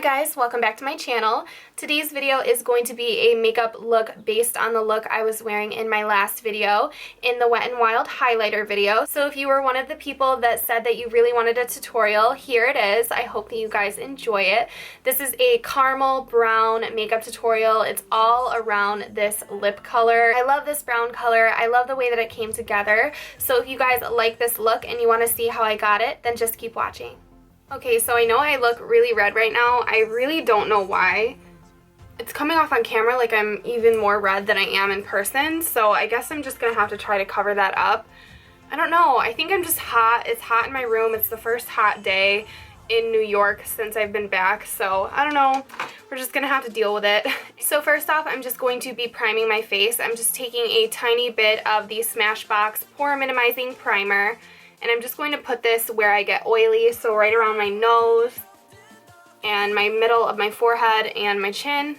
Hi guys, welcome back to my channel. Today's video is going to be a makeup look based on the look I was wearing in my last video, in the Wet n Wild highlighter video. So if you were one of the people that said that you really wanted a tutorial, here it is. I hope that you guys enjoy it. This is a caramel brown makeup tutorial. It's all around this lip color. I love this brown color. I love the way that it came together. So if you guys like this look and you want to see how I got it, then just keep watching. Okay, so I know I look really red right now. I really don't know why. It's coming off on camera like I'm even more red than I am in person, so I guess I'm just gonna have to try to cover that up. I don't know, I think I'm just hot. It's hot in my room. It's the first hot day in New York since I've been back, so I don't know. We're just gonna have to deal with it. So first off, I'm just going to be priming my face. I'm just taking a tiny bit of the Smashbox Pore Minimizing Primer. And I'm just going to put this where I get oily, so right around my nose and my middle of my forehead and my chin.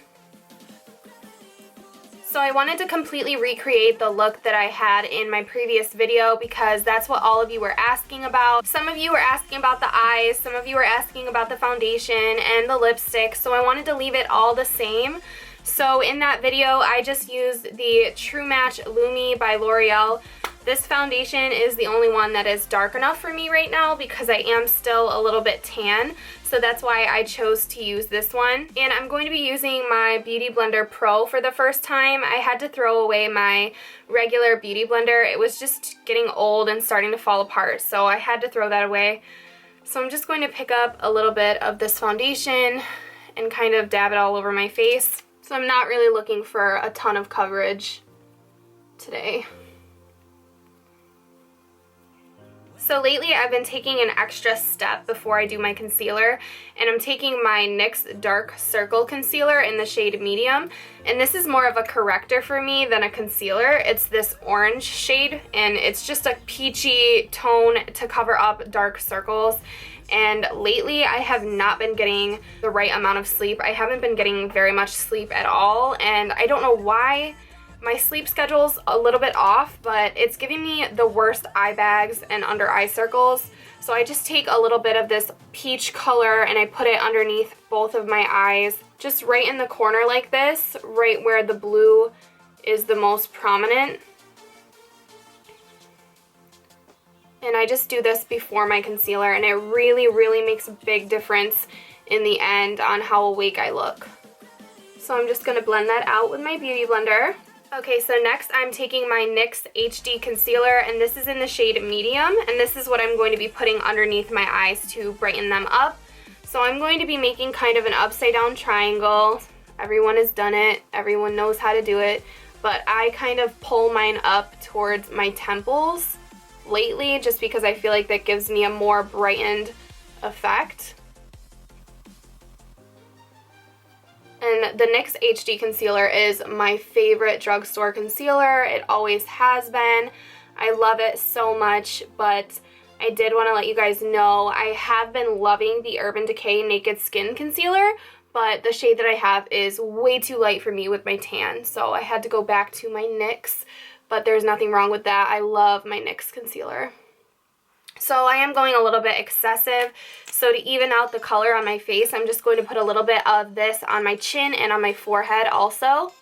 So I wanted to completely recreate the look that I had in my previous video because that's what all of you were asking about. Some of you were asking about the eyes, some of you were asking about the foundation and the lipstick, so I wanted to leave it all the same. So in that video, I just used the True Match LUMI by L'Oreal. This foundation is the only one that is dark enough for me right now because I am still a little bit tan, so that's why I chose to use this one. And I'm going to be using my Beauty Blender Pro for the first time. I had to throw away my regular Beauty Blender. It was just getting old and starting to fall apart, so I had to throw that away. So I'm just going to pick up a little bit of this foundation and kind of dab it all over my face. So I'm not really looking for a ton of coverage today. So lately I've been taking an extra step before I do my concealer, and I'm taking my NYX Dark Circle Concealer in the shade Medium, and this is more of a corrector for me than a concealer. It's this orange shade, and it's just a peachy tone to cover up dark circles. And lately I have not been getting the right amount of sleep. I haven't been getting very much sleep at all, and I don't know why. My sleep schedule's a little bit off, but it's giving me the worst eye bags and under eye circles. So I just take a little bit of this peach color and I put it underneath both of my eyes, just right in the corner like this, right where the blue is the most prominent. And I just do this before my concealer, and it really, really makes a big difference in the end on how awake I look. So I'm just gonna blend that out with my Beauty Blender. Okay, so next I'm taking my NYX HD Concealer, and this is in the shade Medium, and this is what I'm going to be putting underneath my eyes to brighten them up. So I'm going to be making kind of an upside down triangle. Everyone has done it, everyone knows how to do it, but I kind of pull mine up towards my temples lately just because I feel like that gives me a more brightened effect. And the NYX HD Concealer is my favorite drugstore concealer. It always has been. I love it so much, but I did want to let you guys know I have been loving the Urban Decay Naked Skin Concealer, but the shade that I have is way too light for me with my tan, so I had to go back to my NYX, but there's nothing wrong with that. I love my NYX concealer. So I am going a little bit excessive. So to even out the color on my face, I'm just going to put a little bit of this on my chin and on my forehead also.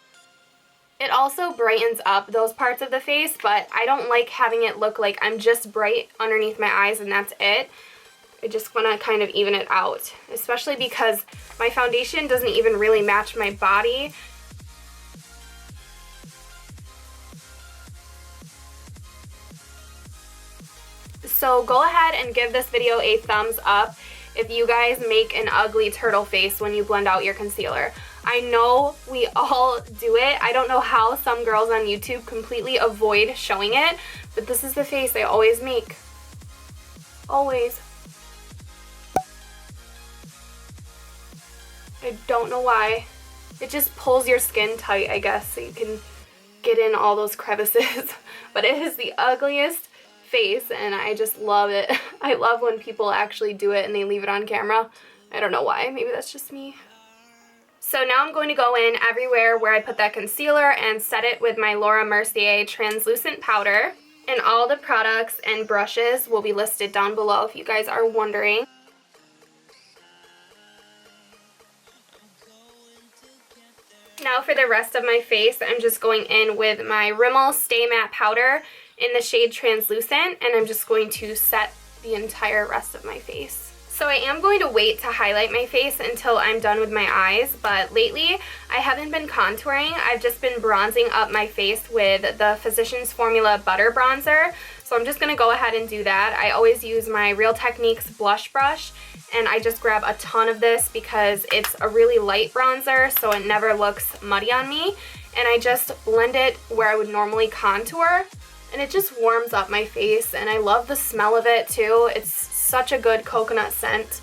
It also brightens up those parts of the face, but I don't like having it look like I'm just bright underneath my eyes and that's it. I just want to kind of even it out, especially because my foundation doesn't even really match my body. So go ahead and give this video a thumbs up if you guys make an ugly turtle face when you blend out your concealer. I know we all do it. I don't know how some girls on YouTube completely avoid showing it, but this is the face I always make. Always. I don't know why. It just pulls your skin tight, I guess, so you can get in all those crevices. But it is the ugliest face, and I just love it. I love when people actually do it and they leave it on camera. I don't know why. Maybe that's just me. So now I'm going to go in everywhere where I put that concealer and set it with my Laura Mercier translucent powder. And all the products and brushes will be listed down below if you guys are wondering. Now for the rest of my face, I'm just going in with my Rimmel Stay Matte Powder in the shade Translucent, and I'm just going to set the entire rest of my face. So I am going to wait to highlight my face until I'm done with my eyes, but lately I haven't been contouring. I've just been bronzing up my face with the Physicians Formula Butter Bronzer. So I'm just going to go ahead and do that. I always use my Real Techniques blush brush, and I just grab a ton of this because it's a really light bronzer, so it never looks muddy on me. And I just blend it where I would normally contour, and it just warms up my face, and I love the smell of it too. It's such a good coconut scent.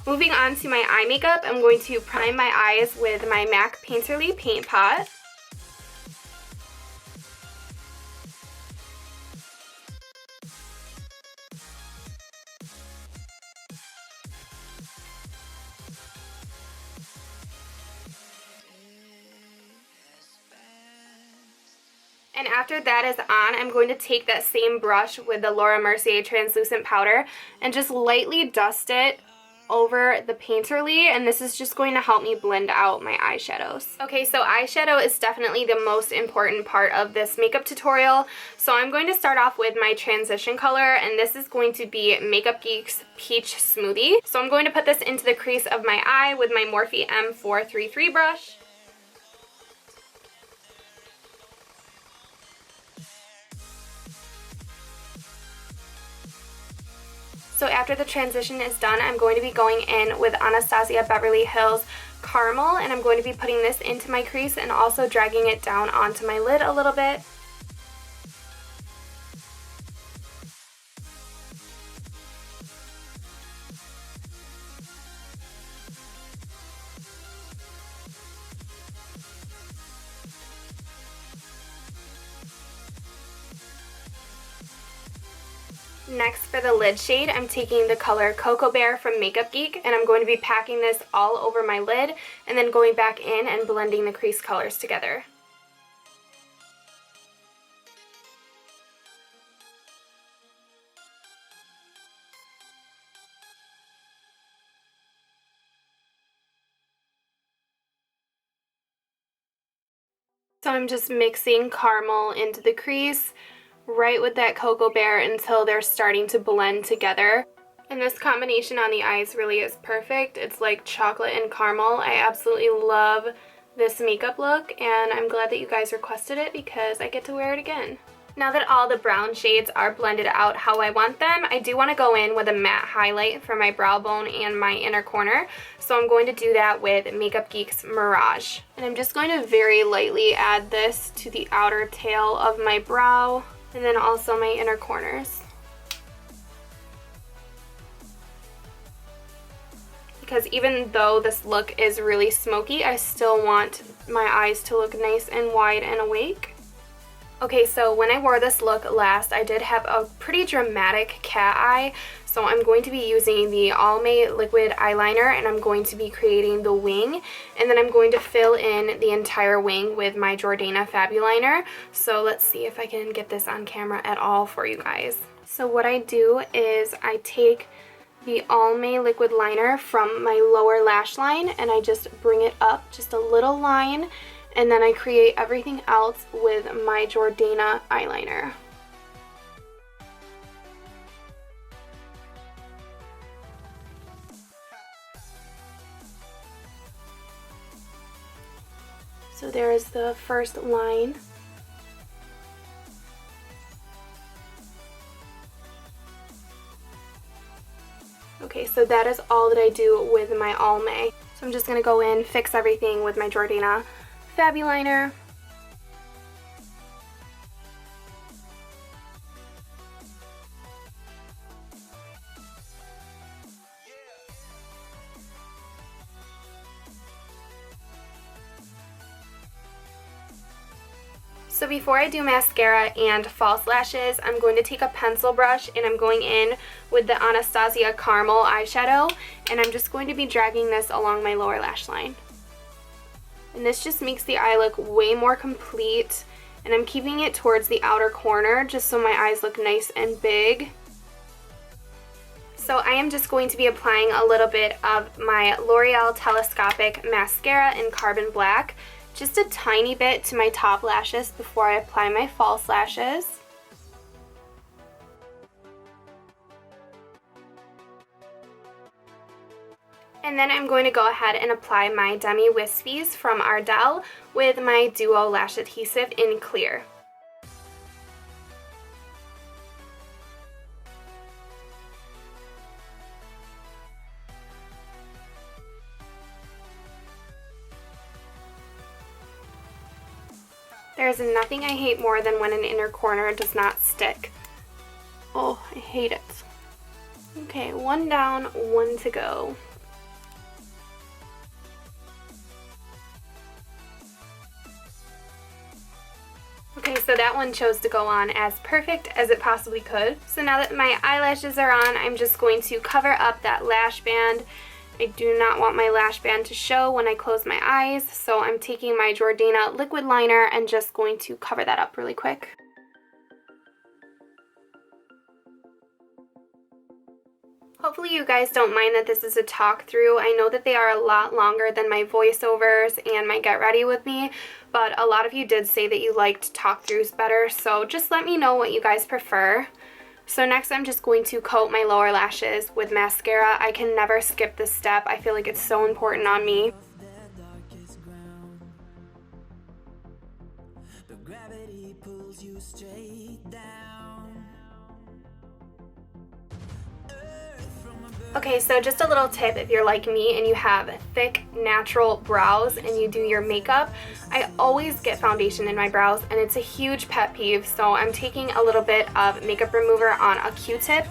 Moving on to my eye makeup, I'm going to prime my eyes with my MAC Painterly Paint Pot. And after that is on, I'm going to take that same brush with the Laura Mercier translucent powder and just lightly dust it over the Painterly, and this is just going to help me blend out my eyeshadows. Okay, so eyeshadow is definitely the most important part of this makeup tutorial. So I'm going to start off with my transition color, and this is going to be Makeup Geek's Peach Smoothie. So I'm going to put this into the crease of my eye with my Morphe M433 brush. So after the transition is done, I'm going to be going in with Anastasia Beverly Hills Caramel, and I'm going to be putting this into my crease and also dragging it down onto my lid a little bit. Next, for the lid shade, I'm taking the color Cocoa Bear from Makeup Geek, and I'm going to be packing this all over my lid and then going back in and blending the crease colors together. So I'm just mixing caramel into the crease right with that Cocoa Bear until they're starting to blend together. And this combination on the eyes really is perfect. It's like chocolate and caramel. I absolutely love this makeup look, and I'm glad that you guys requested it because I get to wear it again. Now that all the brown shades are blended out how I want them, I do want to go in with a matte highlight for my brow bone and my inner corner. So I'm going to do that with Makeup Geek's Mirage. And I'm just going to very lightly add this to the outer tail of my brow and then also my inner corners. Because even though this look is really smoky, I still want my eyes to look nice and wide and awake. Okay, so when I wore this look last, I did have a pretty dramatic cat eye, so I'm going to be using the Almay liquid eyeliner, and I'm going to be creating the wing, and then I'm going to fill in the entire wing with my Jordana Fabuliner. So let's see if I can get this on camera at all for you guys. So what I do is I take the Almay liquid liner from my lower lash line, and I just bring it up just a little line, and then I create everything else with my Jordana eyeliner. So there is the first line. Okay, so that is all that I do with my Almay. So I'm just going to go in, fix everything with my Jordana Fabuliner. So before I do mascara and false lashes, I'm going to take a pencil brush and I'm going in with the Anastasia Caramel eyeshadow, and I'm just going to be dragging this along my lower lash line. And this just makes the eye look way more complete, and I'm keeping it towards the outer corner just so my eyes look nice and big. So I am just going to be applying a little bit of my L'Oreal Telescopic mascara in Carbon Black. just a tiny bit to my top lashes before I apply my false lashes. And then I'm going to go ahead and apply my Demi Wispies from Ardell with my Duo Lash Adhesive in clear. There's nothing I hate more than when an inner corner does not stick. Oh, I hate it. Okay, one down, one to go. Okay, so that one chose to go on as perfect as it possibly could. So now that my eyelashes are on, I'm just going to cover up that lash band. I do not want my lash band to show when I close my eyes, so I'm taking my Jordana liquid liner and just going to cover that up really quick. Hopefully you guys don't mind that this is a talk through. I know that they are a lot longer than my voiceovers and my get ready with me, but a lot of you did say that you liked talk throughs better, so just let me know what you guys prefer. So next I'm just going to coat my lower lashes with mascara. I can never skip this step. I feel like it's so important on me. Okay, so just a little tip if you're like me and you have thick, natural brows and you do your makeup, I always get foundation in my brows and it's a huge pet peeve, so I'm taking a little bit of makeup remover on a Q-tip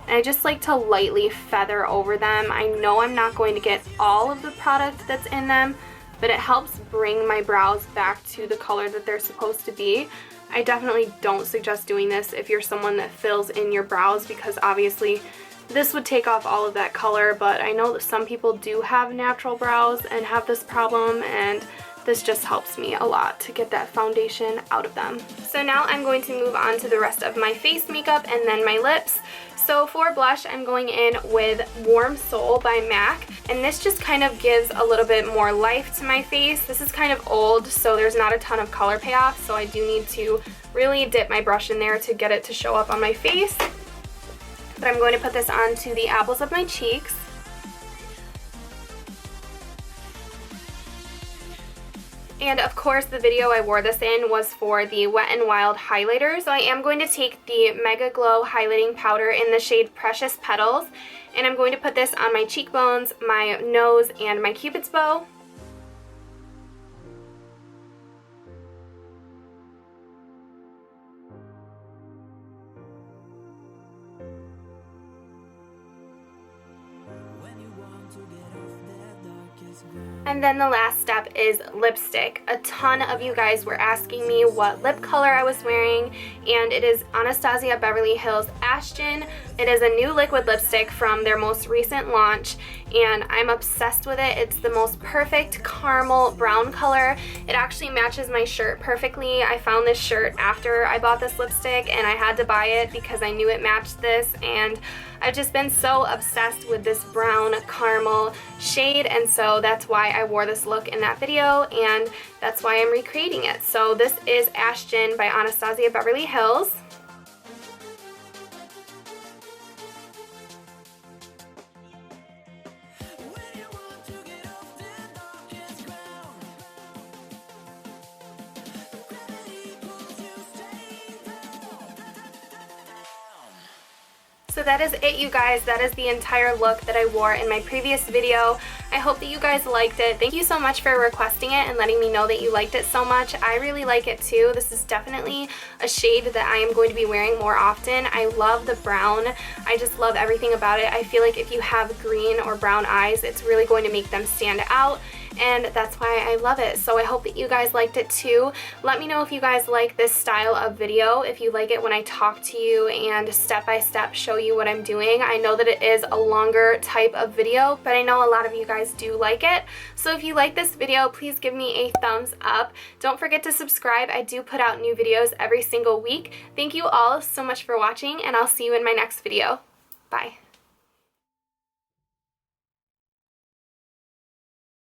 and I just like to lightly feather over them. I know I'm not going to get all of the product that's in them, but it helps bring my brows back to the color that they're supposed to be. I definitely don't suggest doing this if you're someone that fills in your brows because obviously this would take off all of that color, but I know that some people do have natural brows and have this problem, and this just helps me a lot to get that foundation out of them. So now I'm going to move on to the rest of my face makeup and then my lips. So for blush, I'm going in with Warm Soul by MAC, and this just kind of gives a little bit more life to my face. This is kind of old, so there's not a ton of color payoff, so I do need to really dip my brush in there to get it to show up on my face. But I'm going to put this onto the apples of my cheeks. And of course the video I wore this in was for the Wet n Wild highlighter. So I am going to take the Mega Glow highlighting powder in the shade Precious Petals, and I'm going to put this on my cheekbones, my nose, and my Cupid's bow. And then the last step is lipstick. A ton of you guys were asking me what lip color I was wearing, and it is Anastasia Beverly Hills Ashton. It is a new liquid lipstick from their most recent launch, and I'm obsessed with it. It's the most perfect caramel brown color. It actually matches my shirt perfectly. I found this shirt after I bought this lipstick, and I had to buy it because I knew it matched this, and I've just been so obsessed with this brown caramel shade, and so that's why I wore this look in that video, and that's why I'm recreating it. So this is Ashton by Anastasia Beverly Hills. So that is it, you guys. That is the entire look that I wore in my previous video. I hope that you guys liked it. Thank you so much for requesting it and letting me know that you liked it so much. I really like it too. This is definitely a shade that I am going to be wearing more often. I love the brown. I just love everything about it. I feel like if you have green or brown eyes, it's really going to make them stand out, and that's why I love it. So I hope that you guys liked it too. Let me know if you guys like this style of video, if you like it when I talk to you and step by step show you what I'm doing. I know that it is a longer type of video, but I know a lot of you guys do like it. So if you like this video, please give me a thumbs up. Don't forget to subscribe. I do put out new videos every single week. Thank you all so much for watching, and I'll see you in my next video. Bye.